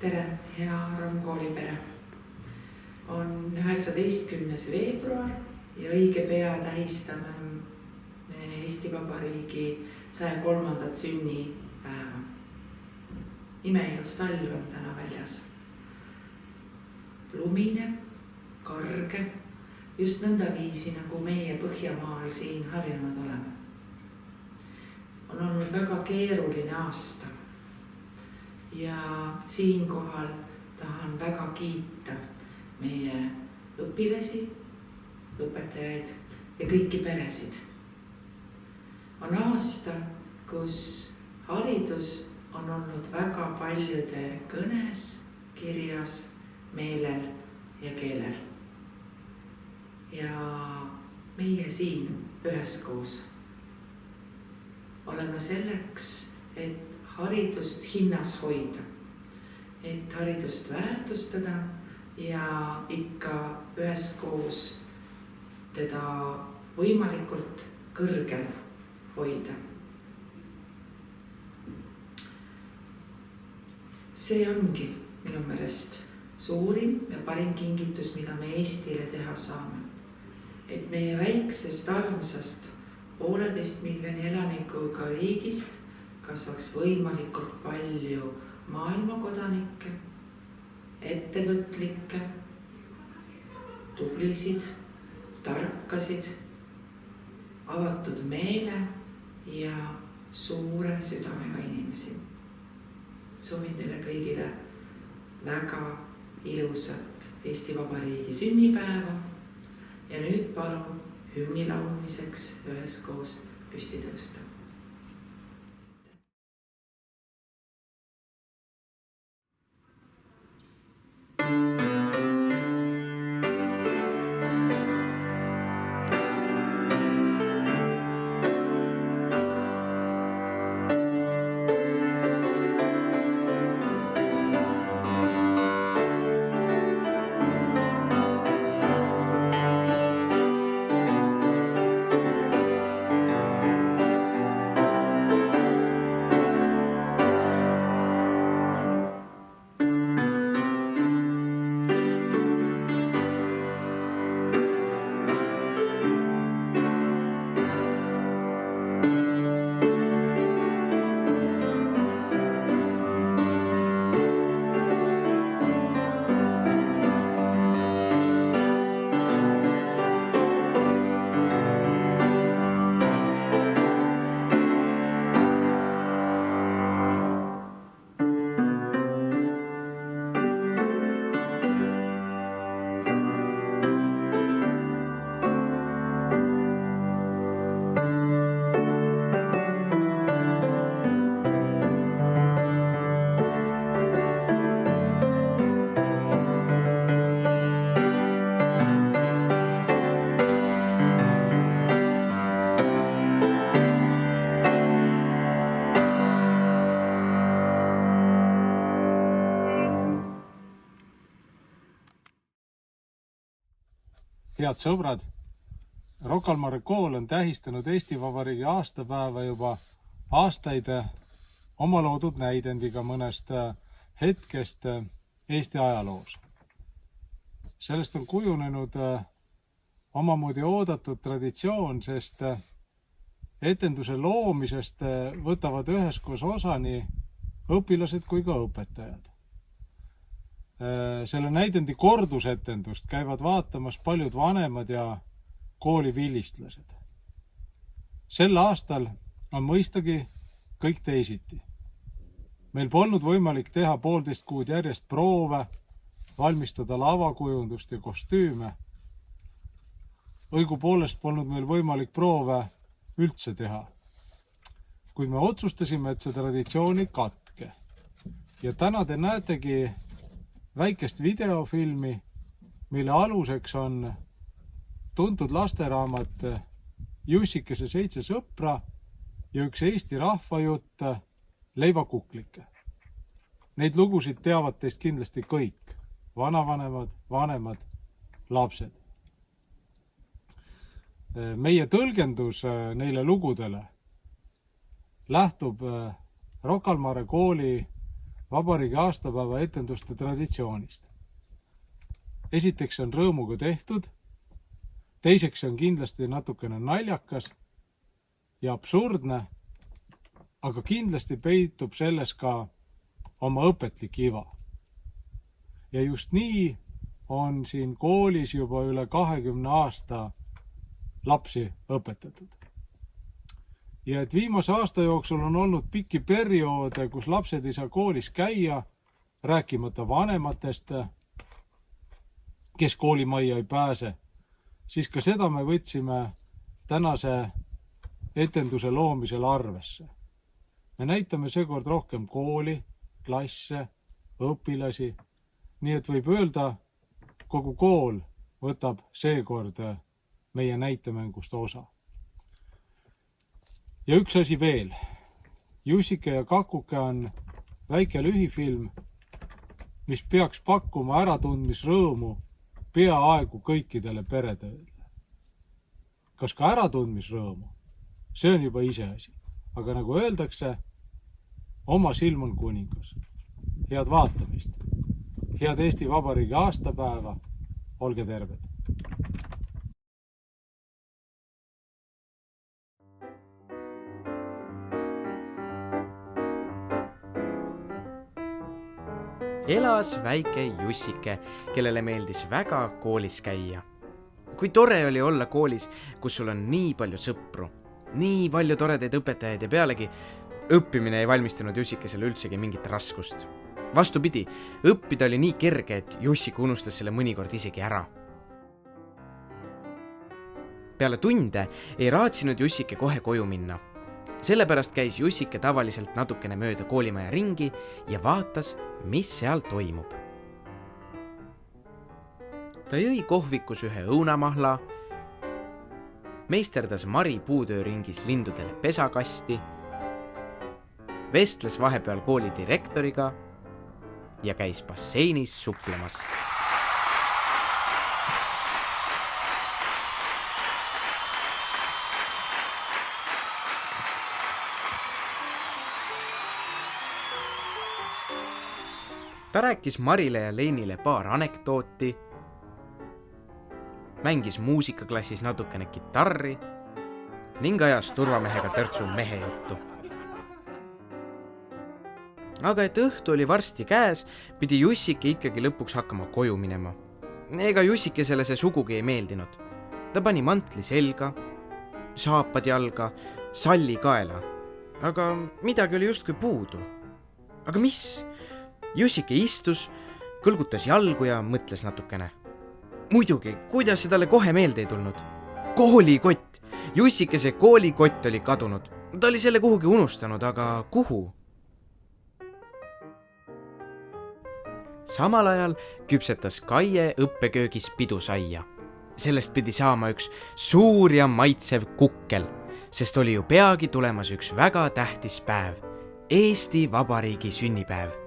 Tere, hea Ramkoolipere. On 19. veebruar ja õige pea tähistame Eesti Vabariigi 103. sünnipäeva. Imeilus talv on täna väljas. Lumine, karge, just nõnda viisi, nagu meie Põhjamaal siin harjunud oleme. On olnud väga keeruline aasta. Ja siinkohal tahan väga kiita meie õpilasi, õpetajaid ja kõiki peresid. On aasta, kus haridus on olnud väga paljude kõnes, kirjas, meelel ja keelel. Ja meie siin üheskoos oleme selleks, et haridust hinnas hoida, et haridust väärtustada ja ikka üheskoos teda võimalikult kõrgel hoida. See ongi minu meelest suurim ja parim kingitus, mida me Eestile teha saame. Et meie väiksest armsast 1,5 miljoni elanikuga riigist kasvaks võimalikult palju maailmakodanikke, ettevõtlikke, tublisid, tarkasid, avatud meele ja suure südamega inimesi. Soovin teile kõigile väga ilusat Eesti Vabariigi sünnipäeva ja nüüd palun hümni laulmiseks üheskoos püsti tõusta. Head sõbrad, Rocca al Mare kool on tähistanud Eesti Vabariigi aastapäeva juba aastaid oma loodud näidendiga mõnest hetkest Eesti ajaloos. Sellest on kujunenud omamoodi oodatud traditsioon, sest etenduse loomisest võtavad üheskoos osa nii õpilased kui ka õpetajad. Selle näidendi kordusetendust käivad vaatamas paljud vanemad ja koolivilistlased. Sel aastal on mõistagi kõik teisiti. Meil polnud võimalik teha 1,5 kuud järjest proove, valmistada lavakujundust ja kostüüme. Õigupoolest polnud meil võimalik proove üldse teha. Kuid me otsustasime, et see traditsioon ei katke. Ja täna te näetegi väikest videofilmi, mille aluseks on tuntud lasteraamat Jussikese 7 sõpra ja üks Eesti rahvajutt Leivakuklike. Neid lugusid teavad teist kindlasti kõik, vanavanemad, vanemad, lapsed. Meie tõlgendus neile lugudele lähtub Rocca al Mare kooli vabariigi aastapäeva etenduste traditsioonist. Esiteks on rõõmuga tehtud, teiseks on kindlasti natukene naljakas ja absurdne, aga kindlasti peitub selles ka oma õpetlik iva. Ja just nii on siin koolis juba üle 20 aasta lapsi õpetatud. Ja et viimase aasta jooksul on olnud pikki perioode, kus lapsed ei saa koolis käia, rääkimata vanematest, kes koolimajja ei pääse, siis ka seda me võtsime tänase etenduse loomisel arvesse. Me näitame seekord rohkem kooli, klasse, õpilasi, nii et võib öelda, kogu kool võtab seekord meie näitemängust osa. Ja üks asi veel. Jussike ja Kakuke on väike lühifilm, mis peaks pakkuma äratundmisrõõmu peaaegu kõikidele peredele. Kas ka äratundmisrõõmu? See on juba iseasi. Aga nagu öeldakse, oma silm on kuningas. Head vaatamist. Head Eesti Vabariigi aastapäeva. Olge terved. Elas väike Jussike, kellele meeldis väga koolis käia. Kui tore oli olla koolis, kus sul on nii palju sõpru, nii palju toredaid õpetajaid ja pealegi õppimine ei valmistanud Jussikesele üldsegi mingit raskust. Vastupidi, õppida oli nii kerge, et Jussik unustas selle mõnikord isegi ära. Peale tunde ei raatsinud Jussike kohe koju minna. Sellepärast käis Jussike tavaliselt natukene mööda koolimaja ringi ja vaatas, mis seal toimub. Ta jõi kohvikus ühe õunamahla, meisterdas Mari puutööringis lindudele pesakasti, vestles vahepeal kooli direktoriga ja käis basseinis suplemas. Ta rääkis Marile ja Leenile paar anekdooti, mängis muusikaklassis natukene kitarri ning ajas turvamehega törtsu mehe juttu. Aga et õhtu oli varsti käes, pidi Jussike ikkagi lõpuks hakkama koju minema. Ega Jussikesele see sugugi ei meeldinud. Ta pani mantli selga, saapad jalga, salli kaela, aga midagi oli justkui puudu. Aga mis? Jussike istus, kõlgutas jalgu ja mõtles natukene. Muidugi, kuidas see talle kohe meelde ei tulnud? Koolikott! Jussikese koolikott oli kadunud. Ta oli selle kuhugi unustanud, aga kuhu? Samal ajal küpsetas Kaie õppeköögis pidusaia. Sellest pidi saama üks suur ja maitsev kukkel, sest oli ju peagi tulemas üks väga tähtis päev. Eesti Vabariigi sünnipäev.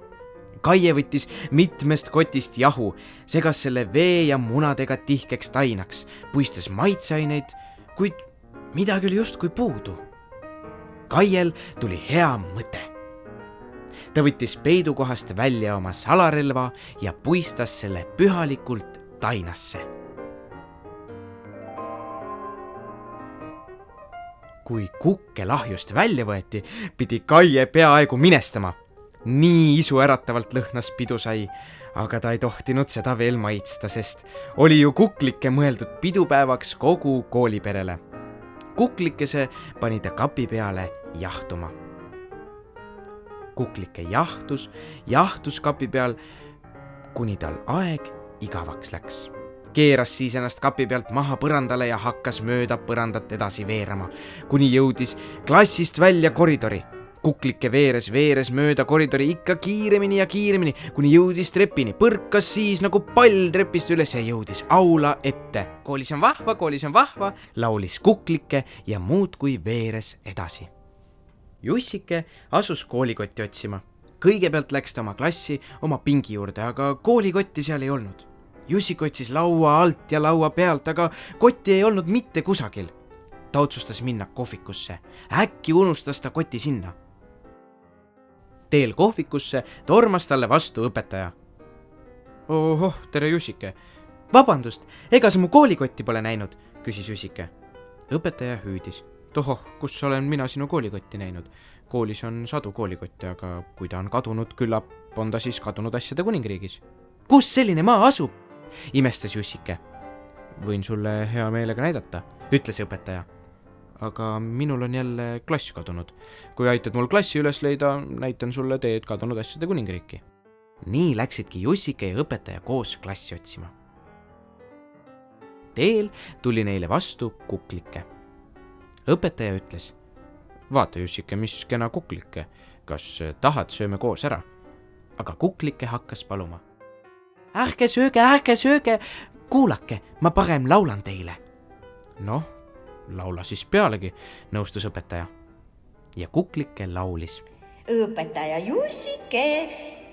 Kaie võttis mitmest kotist jahu, segas selle vee ja munadega tihkeks tainaks, puistas maitseaineid, kuid midagi oli justkui puudu. Kaiel tuli hea mõte. Ta võttis peidukohast välja oma salarelva ja puistas selle pühalikult tainasse. Kui kukkel ahjust välja võeti, pidi Kaie peaaegu minestama. Nii isu äratavalt lõhnas pidusai, aga ta ei tohtinud seda veel maitsta, sest oli ju kuklike mõeldud pidupäevaks kogu kooliperele. Kuklikese pani ta kapi peale jahtuma. Kuklike jahtus kapi peal, kuni tal aeg igavaks läks. Keeras siis ennast kapi pealt maha põrandale ja hakkas mööda põrandat edasi veerama, kuni jõudis klassist välja koridori. Kuklike veeres mööda koridori ikka kiiremini ja kiiremini, kuni jõudis trepini, põrkas siis nagu pall trepist üles ja jõudis aula ette. Koolis on vahva, laulis Kuklike ja muudkui veeres edasi. Jussike asus koolikotti otsima. Kõigepealt läks ta oma klassi oma pingi juurde, aga koolikotti seal ei olnud. Jussik otsis laua alt ja laua pealt, aga kotti ei olnud mitte kusagil. Ta otsustas minna kohvikusse. Äkki unustas ta koti sinna. Teel kohvikusse tormas talle vastu õpetaja. Ohoh, tere Jussike. Vabandust, ega sa mu koolikotti pole näinud, küsis Jussike. Õpetaja hüüdis. Tohoh, kus olen mina sinu koolikotti näinud? Koolis on sadu koolikotte, aga kui ta on kadunud, küllap on ta siis kadunud asjade kuningriigis. Kus selline maa asub? Imestas Jussike. Võin sulle hea meelega näidata, ütles õpetaja. Aga minul on jälle klass kadunud. Kui aitad mul klassi üles leida, näitan sulle teed kadunud asjade kuningriiki. Nii läksidki Jussike ja õpetaja koos klassi otsima. Teel tuli neile vastu kuklike. Õpetaja ütles, vaata Jussike, mis kena kuklike, kas tahad, sööme koos ära? Aga kuklike hakkas paluma. Ärge sööge, kuulake, ma parem laulan teile. Noh, laula siis pealegi, nõustus õpetaja. Ja kuklike laulis. Õpetaja Jussike,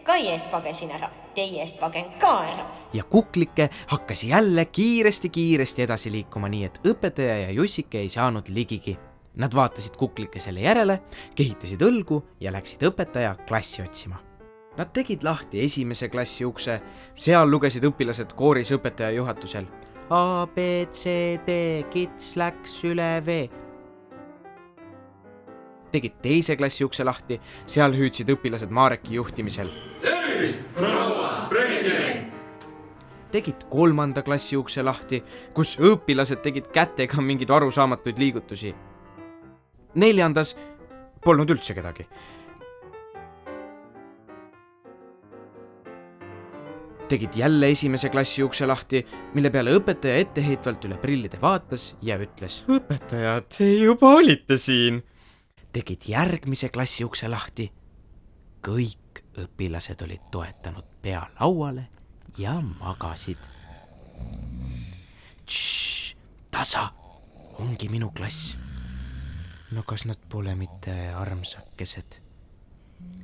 kai eest pagesin ära, teie eest pagen ka ära. Ja kuklike hakkas jälle kiiresti edasi liikuma, nii et õpetaja ja Jussike ei saanud ligigi. Nad vaatasid kuklike selle järele, kehitasid õlgu ja läksid õpetaja klassi otsima. Nad tegid lahti esimese klassi ukse, seal lugesid õpilased kooris õpetaja juhatusel. A, B, C, D, kits läks üle V. Tegid teise klassi ukse lahti, seal hüüdsid õpilased Mareki juhtimisel. Tervist, proua president! Tegid kolmanda klassi ukse lahti, kus õpilased tegid kätega mingeid arusaamatuid liigutusi. Neljandas polnud üldse kedagi. Tegid jälle esimese klassi ukse lahti, mille peale õpetaja etteheitvalt üle prillide vaatas ja ütles. Õpetaja, te juba olite siin. Tegid järgmise klassi ukse lahti. Kõik õpilased olid toetanud pea lauale ja magasid. Tasa, ongi minu klass. No kas nad pole mitte armsakesed?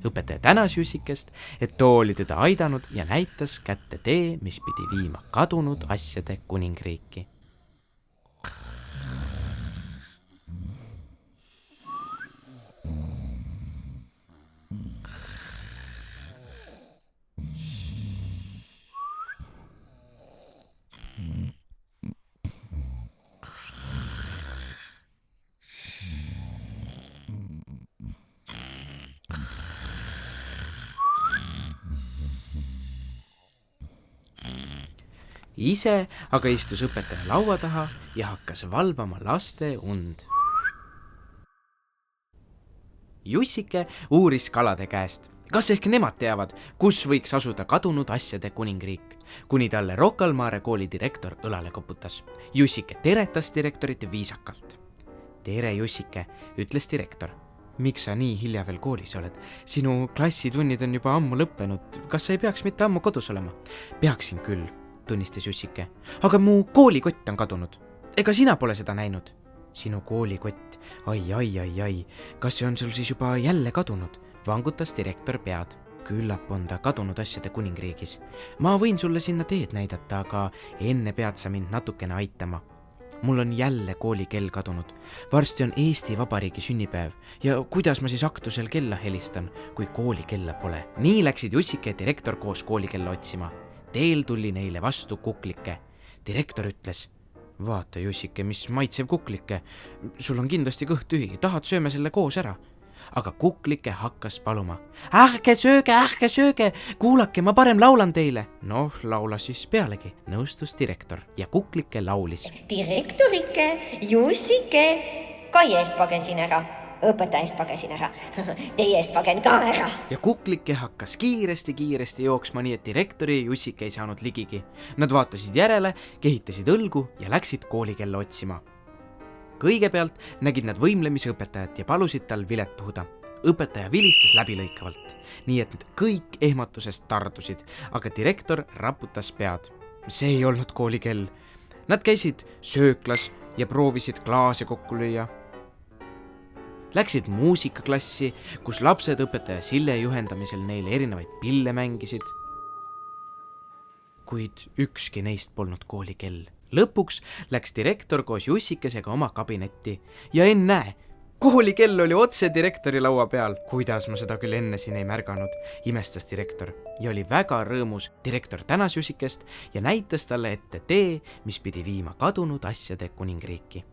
Õpetaja tänas Jussikest, et too oli teda aidanud ja näitas kätte tee, mis pidi viima kadunud asjade kuningriiki. Ise aga istus õpetaja laua taha ja hakkas valvama laste und. Jussike uuris kalade käest, kas ehk nemad teavad, kus võiks asuda kadunud asjade kuningriik, kuni talle Rocca al Mare kooli direktor õlale koputas. Jussike teretas direktorit viisakalt. Tere Jussike, ütles direktor. Miks sa nii hilja veel koolis oled? Sinu klassitunnid on juba ammu lõppenud. Kas sa ei peaks mitte ammu kodus olema? Peaksin küll, tunnistas Jussike. Aga mu koolikott on kadunud. Ega sina pole seda näinud? Sinu koolikott. Ai. Kas see on sul siis juba jälle kadunud? Vangutas direktor pead. Küllap on ta kadunud asjade kuningriigis. Ma võin sulle sinna teed näidata, aga enne pead sa mind natukene aitama. Mul on jälle koolikell kadunud. Varsti on Eesti Vabariigi sünnipäev ja kuidas ma siis aktusel kella helistan, kui koolikella pole? Nii läksid Jussike ja direktor koos koolikella otsima. Teel tuli neile vastu kuklike. Direktor ütles, vaata Jussike, mis maitsev kuklike. Sul on kindlasti kõht tühi, tahad sööme selle koos ära? Aga kuklike hakkas paluma. Ärge sööge, kuulake, ma parem laulan teile. Noh, laula siis pealegi, nõustus direktor ja kuklike laulis. Direktorike, Jussike, kai eest pagesin ära. Õpetaja eest pagesin ära, teie eest pagen ka ära. Ja kuklike hakkas kiiresti jooksma, nii et direktori ja Jussike ei saanud ligigi. Nad vaatasid järele, kehitasid õlgu ja läksid koolikella otsima. Kõigepealt nägid nad võimlemise õpetajat ja palusid tal vilet puhuda. Õpetaja vilistas läbilõikavalt, nii et kõik ehmatusest tardusid, aga direktor raputas pead. See ei olnud koolikell. Nad käisid sööklas ja proovisid klaase kokku lüüa. Läksid muusikaklassi, kus lapsed õpetaja Sille juhendamisel neile erinevaid pille mängisid. Kuid ükski neist polnud koolikell. Lõpuks läks direktor koos Jussikesega oma kabinetti ja ennäe, koolikell oli otse direktori laua peal. Kuidas ma seda küll enne siin ei märganud, imestas direktor ja oli väga rõõmus. Direktor tänas Jussikest ja näitas talle ette tee, mis pidi viima kadunud asjade kuningriiki.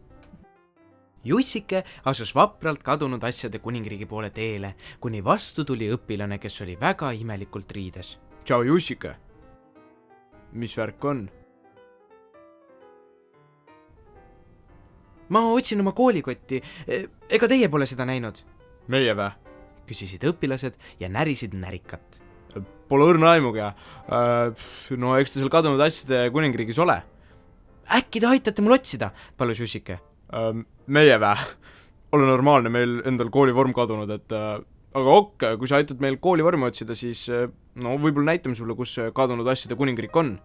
Jussike asus vapralt kadunud asjade kuningriigi poole teele, kuni vastu tuli õpilane, kes oli väga imelikult riides. Tšau, Jussike! Mis värk on? Ma otsin oma koolikotti. Ega teie pole seda näinud? Meie vä? Küsisid õpilased ja närisid närikat. Pole õrna aimugi. No eks te seal kadunud asjade kuningriigis ole. Äkki te aitate mul otsida, palus Jussike. Meie vä? Ole normaalne, meil endal koolivorm kadunud, aga kui sa aitad meil koolivormi otsida, siis võib-olla näitame sulle, kus kadunud asjade kuningriik on.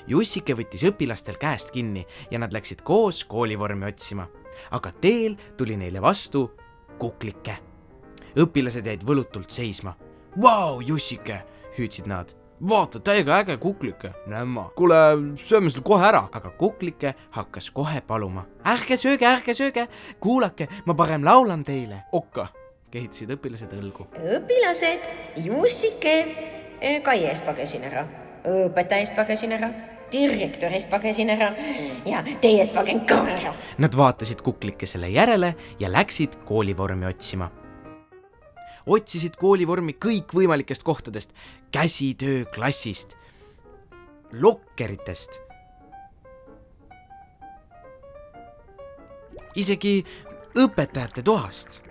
Jussike võttis õpilastel käest kinni ja nad läksid koos koolivormi otsima. Aga teel tuli neile vastu Kuklike. Õpilased jäid võlutult seisma. Vau, Jussike, hüüdsid nad. Vaata, täiega äge Kuklike. Nämma. Kuule, sööme seda kohe ära. Aga Kuklike hakkas kohe paluma. Ärge sööge. Kuulake, ma parem laulan teile. Okka, kehitasid õpilased õlgu. Õpilased, Jussike, Kai eest pagesin ära. Õpetaja eest pagesin ära, direktor eest pagesin ära ja teie eest pagen ka ära. Nad vaatasid Kuklikesele järele ja läksid koolivormi otsima. Otsisid koolivormi kõik võimalikest kohtadest, käsitöö klassist, lokkeritest, isegi õpetajate toast.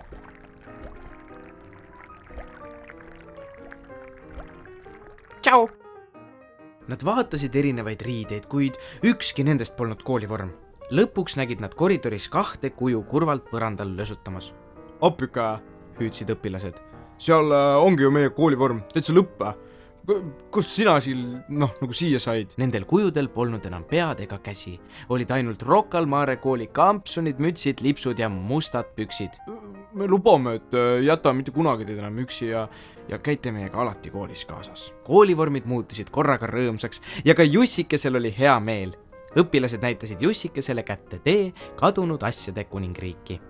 Tšau! Nad vaatasid erinevaid riideid, kuid ükski nendest polnud koolivorm. Lõpuks nägid nad koridoris 2 kuju kurvalt põrandal lösutamas. Appika, hüüdsid õpilased. Seal ongi ju meie koolivorm, täitsa lõppe. Kust sina nagu siia said? Nendel kujudel polnud enam pead ega käsi. Olid ainult Rocca al Mare kooli kampsunid, mütsid, lipsud ja mustad püksid. Me lubame, et jäta mitte kunagi teid enam üksi ja käite meiega alati koolis kaasas. Koolivormid muutusid korraga rõõmsaks ja ka Jussikesel oli hea meel. Õpilased näitasid Jussikesele kätte tee kadunud asjade kuningriiki.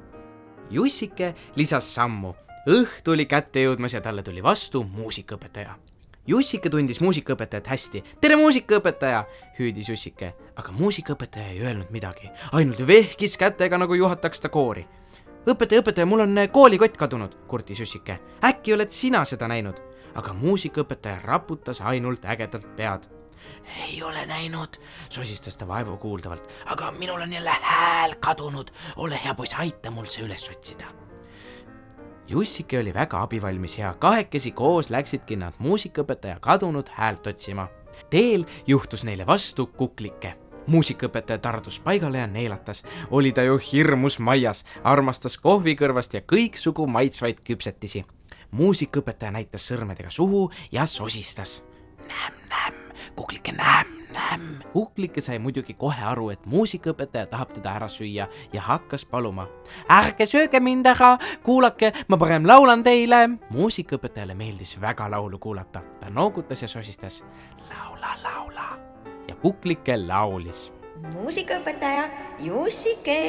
Jussike lisas sammu. Õhtu oli kätte jõudmas ja talle tuli vastu muusikaõpetaja. Jussike tundis muusikaõpetajat hästi. Tere, muusikaõpetaja, hüüdis Jussike. Aga muusikaõpetaja ei öelnud midagi. Ainult vehkis kätega, nagu juhataks ta koori. Õpetaja, mul on koolikott kadunud, kurtis Jussike. Äkki oled sina seda näinud? Aga muusikaõpetaja raputas ainult ägedalt pead. Ei ole näinud, sosistas ta vaevu kuuldavalt. Aga minul on jälle hääl kadunud. Ole hea poiss, aita mul see üles otsida. Jussike oli väga abivalmis ja kahekesi koos läksidki nad muusikaõpetaja kadunud häält otsima. Teel juhtus neile vastu Kuklike. Muusikaõpetaja tardus paigale ja neelatas. Oli ta ju hirmus maias, armastas kohvikõrvast ja kõiksugu maitsvaid küpsetisi. Muusikaõpetaja näitas sõrmedega suhu ja sosistas. Näm, Kuklike, näm. Kuklike sai muidugi kohe aru, et muusikaõpetaja tahab teda ära süüa ja hakkas paluma. Ärge sööge mind ära, kuulake, ma parem laulan teile. Muusikaõpetajale meeldis väga laulu kuulata. Ta noogutas ja sosistas. Laula. Ja Kuklike laulis. Muusikaõpetaja, Jussike,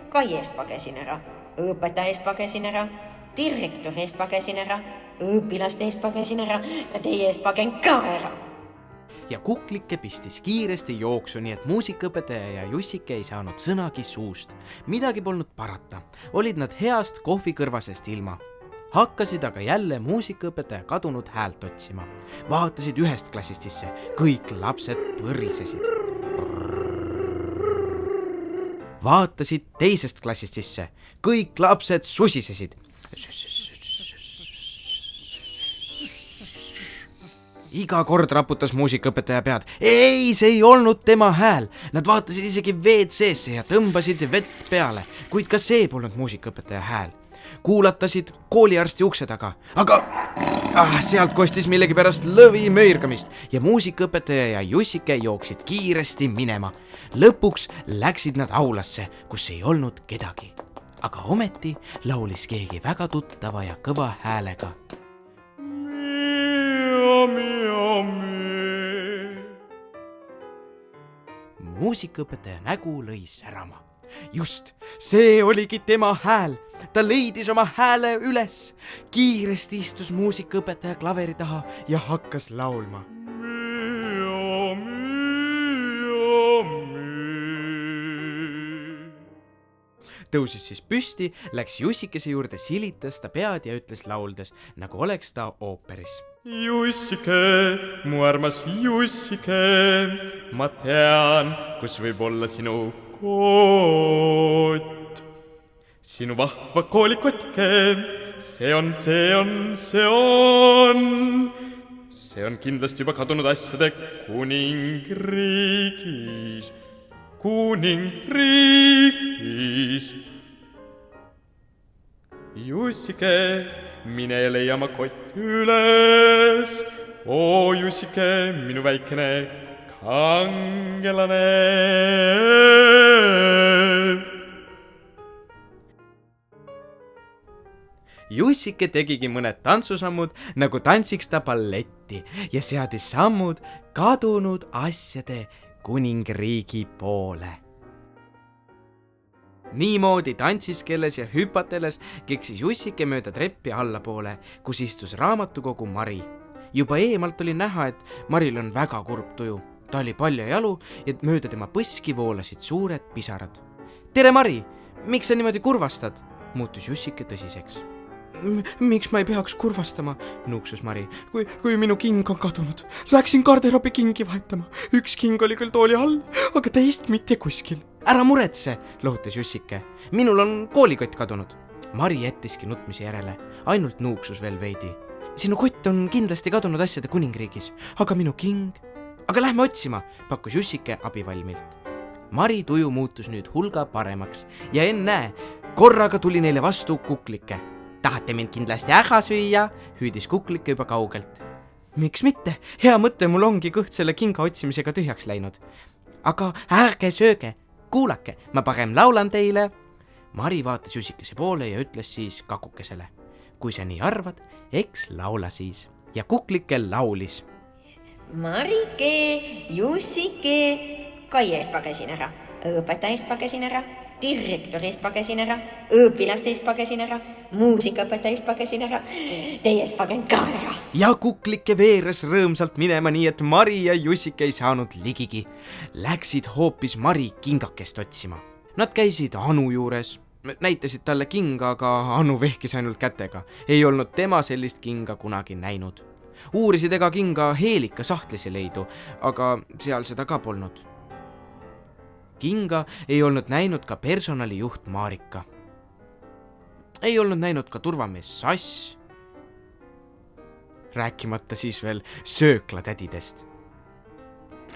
Kai eest pagesin ära, õpetaja eest pagesin ära, direktori eest pagesin ära, õpilaste eest pagesin ära ja teie eest pagen ka ära. Ja Kuklike pistis kiiresti jooksu, nii et muusikaõpetaja ja Jussike ei saanud sõnagi suust. Midagi polnud parata, olid nad heast kohvikõrvasest ilma. Hakkasid aga jälle muusikaõpetaja kadunud häält otsima. Vaatasid ühest klassist sisse, kõik lapsed põrisesid. Vaatasid teisest klassist sisse, kõik lapsed susisesid. Iga kord raputas muusikaõpetaja pead. Ei, see ei olnud tema hääl. Nad vaatasid isegi WC-sse ja tõmbasid vett peale, kuid ka see polnud muusikaõpetaja hääl. Kuulatasid kooliarsti ukse taga, aga sealt kostis millegipärast lõvi möirgamist ja muusikaõpetaja ja Jussike jooksid kiiresti minema. Lõpuks läksid nad aulasse, kus ei olnud kedagi. Aga ometi laulis keegi väga tuttava ja kõva häälega. Muusikaõpetaja nägu lõi särama. Just, see oligi tema hääl. ta leidis oma hääle üles. Kiiresti istus muusikaõpetaja klaveri taha ja hakkas laulma. Tõusis siis püsti, läks Jussikese juurde, silitas ta pead ja ütles lauldes, nagu oleks ta ooperis. Jussike, mu armas Jussike, ma tean, kus võib olla sinu koot. Sinu vahva koolikotke, see on kindlasti juba kadunud asjade kuningriigis. Jussike, mine ja leia oma kott üles. Oo, Jussike, minu väikene kangelane. Jussike tegigi mõned tantsusammud, nagu tantsiks ta balletti ja seadis sammud kadunud asjade kuningriigi poole. Niimoodi tantsiskelles ja hüpateles keksis Jussike mööda treppi allapoole, kus istus raamatukogu Mari. Juba eemalt oli näha, et Maril on väga kurb tuju. Ta oli paljajalu ja mööda tema põski voolasid suured pisarad. Tere, Mari! Miks sa niimoodi kurvastad? Muutus Jussike tõsiseks. Miks ma ei peaks kurvastama, nuuksus Mari, kui minu king on kadunud. Läksin garderoobi kingi vahetama. Üks king oli küll tooli all, aga teist mitte kuskil. Ära muretse, lohutas Jussike. Minul on koolikott kadunud. Mari jättiski nutmise järele, ainult nuuksus veel veidi. Sinu kott on kindlasti kadunud asjade kuningriigis, aga minu king... Aga lähme otsima, pakkus Jussike abivalmilt. Mari tuju muutus nüüd hulga paremaks ja enne korraga tuli neile vastu Kuklike. Tahate mind kindlasti ära süüa, hüüdis Kuklike juba kaugelt. Miks mitte? Hea mõte, mul ongi kõht selle kinga otsimisega tühjaks läinud. Aga ärge sööge, kuulake, ma parem laulan teile. Mari vaatas Jussikese poole ja ütles siis kakukesele. Kui sa nii arvad, eks laula siis. Ja Kuklike laulis. Marike, Jussike, Kai eest pagesin ära, õpetaja eest pagesin ära, direktori eest pagesin ära, õpilaste eest pagesin ära, muusikaõpetaja eest pagesin ära, teie eest pagen ka ära. Ja Kuklike veeres rõõmsalt minema nii, et Mari ja Jussike ei saanud ligigi. Läksid hoopis Mari kingakest otsima. Nad käisid Anu juures, näitasid talle kinga, aga Anu vehkis ainult kätega. Ei olnud tema sellist kinga kunagi näinud. Uurisid ega kinga Heelika sahtlisi leidu, aga seal seda ka polnud. Kinga ei olnud näinud ka personalijuht Marika. Ei olnud näinud ka turvamees Sass. Rääkimata siis veel sööklatädidest.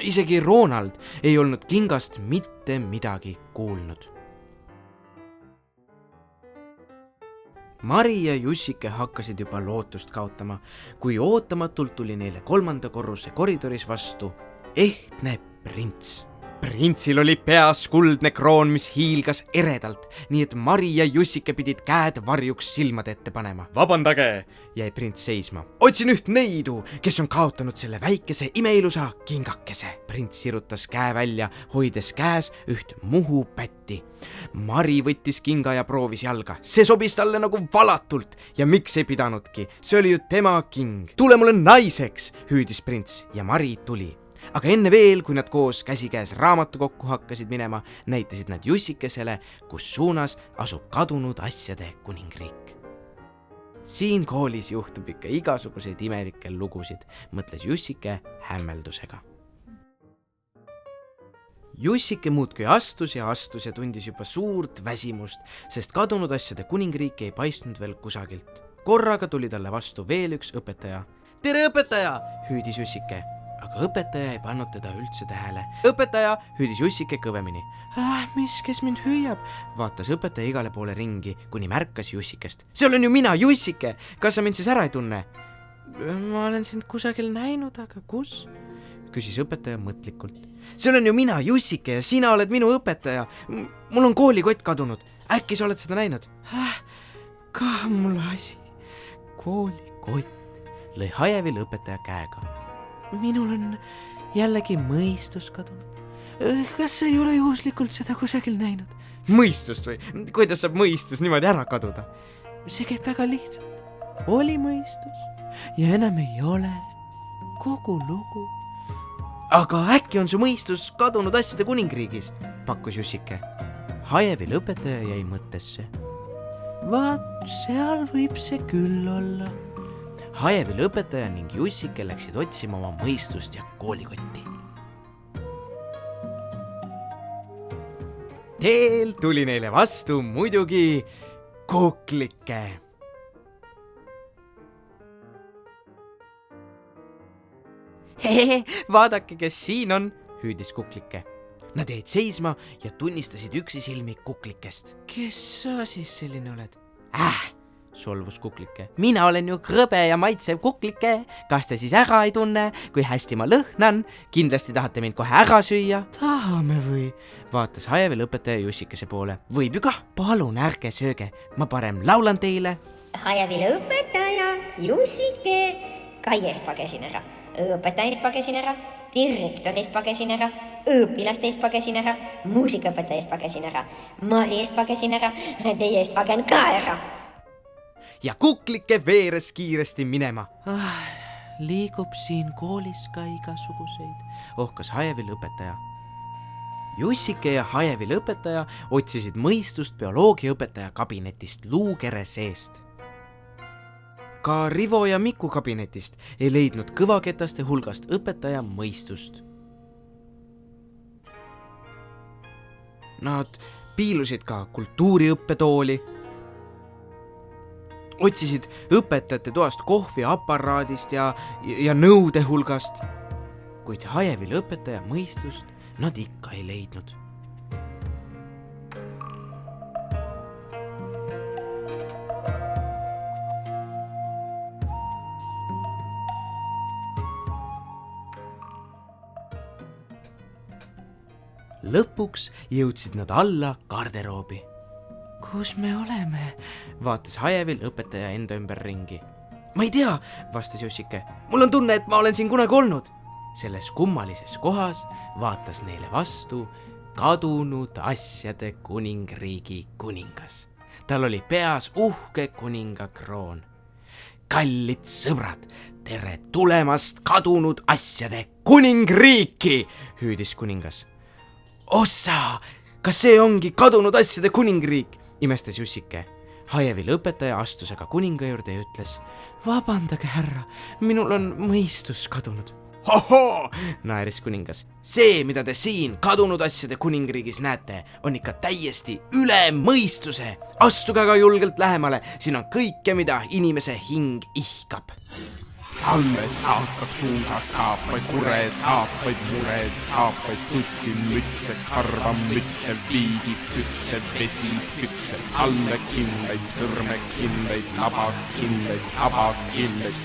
Isegi Ronald ei olnud kingast mitte midagi kuulnud. Mari ja Jussike hakkasid juba lootust kaotama, kui ootamatult tuli neile 3. korruse koridoris vastu ehtne prints. Printsil oli peas kuldne kroon, mis hiilgas eredalt, nii et Mari ja Jussike pidid käed varjuks silmade ette panema. Vabandage, jäi prints seisma. Otsin üht neidu, kes on kaotanud selle väikese imeilusa kingakese. Prints sirutas käe välja, hoides käes üht Muhu pätti. Mari võttis kinga ja proovis jalga. See sobis talle nagu valatult ja miks ei pidanudki. See oli ju tema king. Tule mulle naiseks, hüüdis prints ja Mari tuli. Aga enne veel, kui nad koos käsikäes raamatukokku hakkasid minema, näitasid nad Jussikesele, kus suunas asub kadunud asjade kuningriik. Siin koolis juhtub ikka igasuguseid imelikke lugusid, mõtles Jussike hämmeldusega. Jussike muudkui astus ja tundis juba suurt väsimust, sest kadunud asjade kuningriik ei paistnud veel kusagilt. Korraga tuli talle vastu veel üks õpetaja. Tere, õpetaja, hüüdis Jussike. Aga õpetaja ei pannud teda üldse tähele. Õpetaja, hüüdis Jussike kõvemini. Kes mind hüüab? Vaatas õpetaja igale poole ringi, kuni märkas Jussikest. See olen ju mina, Jussike! Kas sa mind siis ära ei tunne? Ma olen sind kusagil näinud, aga kus? Küsis õpetaja mõtlikult. See olen ju mina, Jussike, ja sina oled minu õpetaja. Mul on koolikott kadunud. Äkki sa oled seda näinud? Kah mul asi. Koolikott. Lõi hajevil õpetaja käega. Minul on jällegi mõistus kadunud. Kas sa ei ole juhuslikult seda kusagil näinud? mõistust või? Kuidas saab mõistus niimoodi ära kaduda? See käib väga lihtsalt. Oli mõistus ja enam ei ole. Kogu lugu. Aga äkki on see mõistus kadunud asjade kuningriigis, pakkus Jussike. Hajevil õpetaja jäi mõttesse. Vaat, seal võib see küll olla. Hajevil õpetaja ning Jussike läksid otsima oma mõistust ja koolikotti. Teel tuli neile vastu muidugi Kuklike. Hehehe, vaadake, kes siin on, hüüdis Kuklike. Nad jäid seisma ja tunnistasid üksisilmi Kuklikest. Kes sa siis selline oled? Solvus Kuklike. Mina olen ju krõbe ja maitsev Kuklike. Kas te siis ära ei tunne, kui hästi ma lõhnan? Kindlasti tahate mind kohe ära süüa? Tahame või? Vaatas Hajevil õpetaja Jussikese poole. Võib ju kah, palun ärge sööge. Ma parem laulan teile. Hajevil õpetaja Jussike, Kaiest pagesin ära, õpetajast pagesin ära, direktorist pagesin ära, õpilastest pagesin ära, muusikaõpetajast pagesin ära, Mariest pagesin ära, teiest pagen ka ära. Ja Kuklike veeres kiiresti minema. Liigub siin koolis ka igasuguseid, ohkas Hajevil õpetaja. Jussike ja Hajevil õpetaja otsisid mõistust bioloogiaõpetaja kabinetist luukere seest. Ka Rivo ja Miku kabinetist ei leidnud kõvaketaste hulgast õpetaja mõistust. Nad piilusid ka kultuuriõppetooli, otsisid õpetajate toast kohviaparaadist ja nõude hulgast, kuid Hajevil õpetaja mõistust nad ikka ei leidnud. Lõpuks jõudsid nad alla garderoobi. Kus me oleme? Vaatas Hajevil õpetaja enda ümber ringi. Ma ei tea, vastas Jussike. Mul on tunne, et ma olen siin kunagi olnud. Selles kummalises kohas vaatas neile vastu kadunud asjade kuningriigi kuningas. Tal oli peas uhke kuningakroon. Kallid sõbrad, tere tulemast kadunud asjade kuningriiki, hüüdis kuningas. Ossa, kas see ongi kadunud asjade kuningriik? Imestas Jussike. Hajevil õpetaja astus aga kuninga juurde ja ütles, vabandage härra, minul on mõistus kadunud. Hoho, naeris kuningas. See, mida te siin kadunud asjade kuningriigis näete, on ikka täiesti üle mõistuse. Astuge aga julgelt lähemale, siin on kõike, mida inimese hing ihkab. Alles saatab suusasaapaid, kuresaapaid, muresaapaid, tutimütse, karvamütse, viigipütse, vesipütse, allekindlaid, sõrmekindlaid, labakindlaid, sabakindlaid,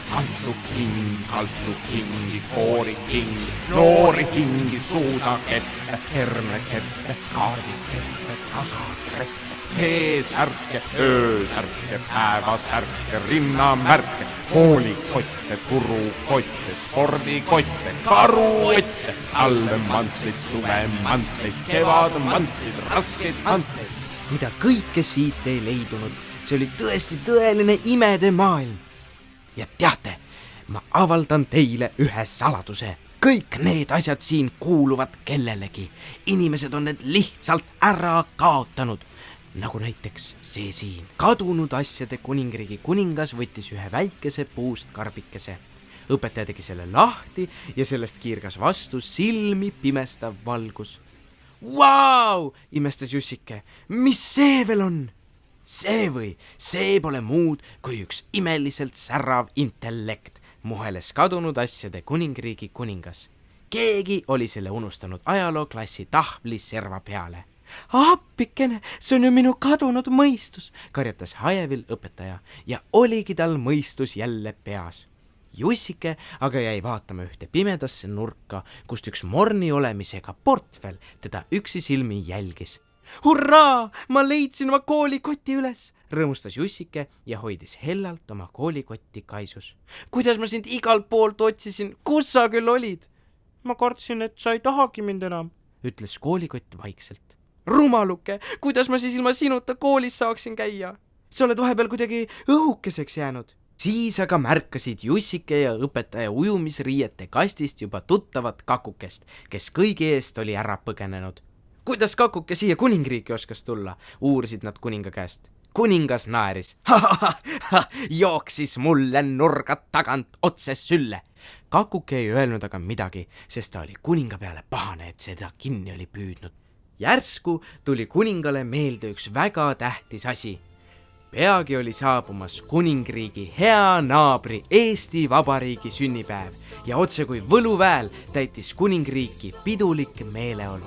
kaltsukingi, koorikingi, noorikingi, suusakette, hernekette, kaardikette, tasakette. Eesärke, öösärke, päevasärke, rinnamärke, koolikotte, turukotte, spordikotte, karuotte, talvemantleid, suvemantleid, kevadmantleid, raskeid mantleid. Mida kõike siit ei leidunud, see oli tõesti tõeline imede maailm. Ja teate, ma avaldan teile ühe saladuse. Kõik need asjad siin kuuluvad kellelegi. Inimesed on need lihtsalt ära kaotanud. Nagu näiteks see siin. Kadunud asjade kuningriigi kuningas võttis ühe väikese puust karbikese. Õpetaja tegi selle lahti ja sellest kiirgas vastu silmi pimestav valgus. Vau! Imestas Jussike. Mis see veel on? See või? See pole muud kui üks imeliselt särav intellekt, muheles kadunud asjade kuningriigi kuningas. Keegi oli selle unustanud ajalooklassi tahvli serva peale. Appikene, see on ju minu kadunud mõistus, karjatas Hajevil õpetaja ja oligi tal mõistus jälle peas. Jussike aga jäi vaatama ühte pimedasse nurka, kust üks morni olemisega portfell teda üksisilmi jälgis. Hurraa, ma leidsin oma koolikoti üles, rõõmustas Jussike ja hoidis hellalt oma koolikotti kaisus. Kuidas ma sind igalt poolt otsisin, kus sa küll olid? Ma kartsin, et sa ei tahagi mind enam, ütles koolikott vaikselt. rumaluke, kuidas ma siis ilma sinuta koolis saaksin käia? Sa oled vahepeal kuidagi õhukeseks jäänud. Siis aga märkasid Jussike ja õpetaja ujumisriiete kastist juba tuttavat Kakukest, kes kõigi eest oli ära põgenenud. Kuidas Kakuke siia kuningriiki oskas tulla? Uurisid nad kuninga käest. Kuningas naeris. Jooksis mulle nurgad tagant otse sülle. Kakuke ei öelnud aga midagi, sest ta oli kuninga peale pahane, et seda kinni oli püüdnud. Järsku tuli kuningale meelde üks väga tähtis asi. Peagi oli saabumas kuningriigi hea naabri Eesti Vabariigi sünnipäev ja otse kui võluväel täitis kuningriiki pidulik meeleolu.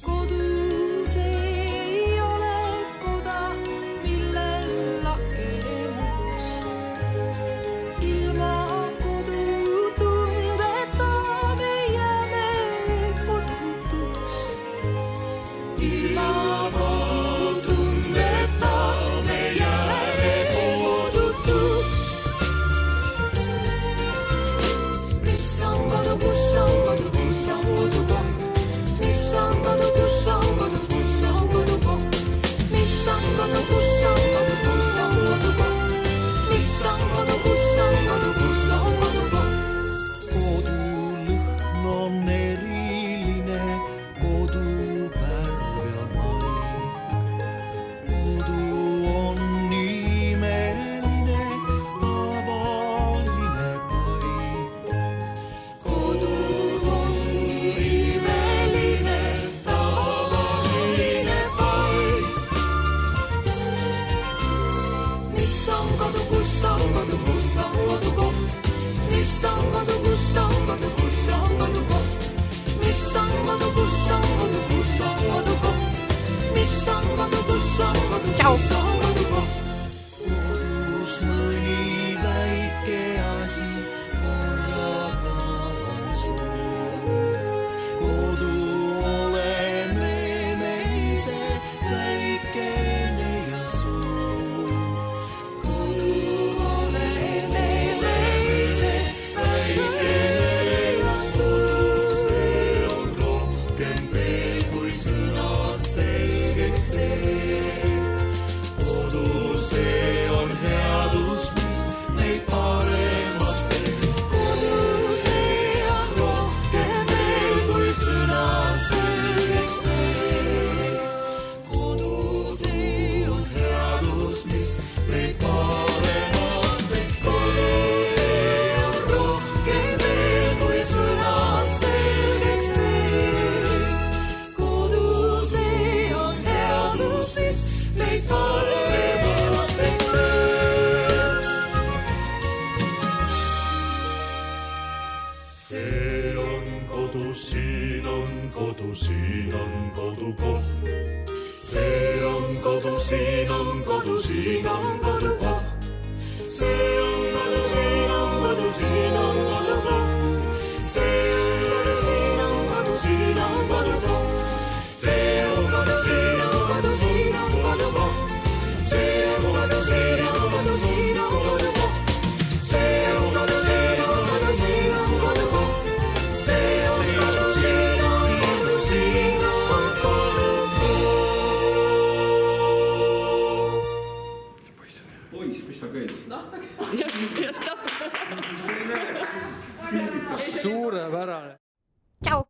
Kodus ei ole koda, millel lakemus. Ilma kodutundeta me jääme kodutuks. Ilma kodutundeta me jääme kodutuks. Mis on kodu, kus on kodu, kus on kodu koht? Mis on kodu, kus on kodu, kus on kodu koht? Mis on kodu, kus on kodu, kus on kodu koht? Mis on kodu, kus on kodu, kus on kodu koht? Kodulõhn on eriline, kodu värv ja maik. Kodu on imeline, tavaline paik. Kodu on imeline, tavaline paik. Mis on kodu, kus on kodu, kus on kodu koht? Mis on kodu, kus on kodu, kus on kodu koht? Mis on kodu, kus on kodu, kus on kodu koht? Mis on kodu, kus on kodu, kus on kodu koht? Kodus mõni väike asi korraga on suur. Kodu oleme me ise, väikene ja suur. Kodu oleme me ise, väikene ja suur. See on rohkem veel kui sõna selgeks teeb. Kodu, see on headus, mis meid paremaks teeb. Kodu, see on rohkem veel kui sõna selgeks teeb. Kodu, see on headus, mis meid paremaks teeb. See on rohkem veel kui sõna selgeks teeb. Kodu, see on headus, mis meid paremaks teeb. See on kodu, siin on kodu, siin on kodukoht. See on kodu, siin on kodu, siin on kodukoht. See on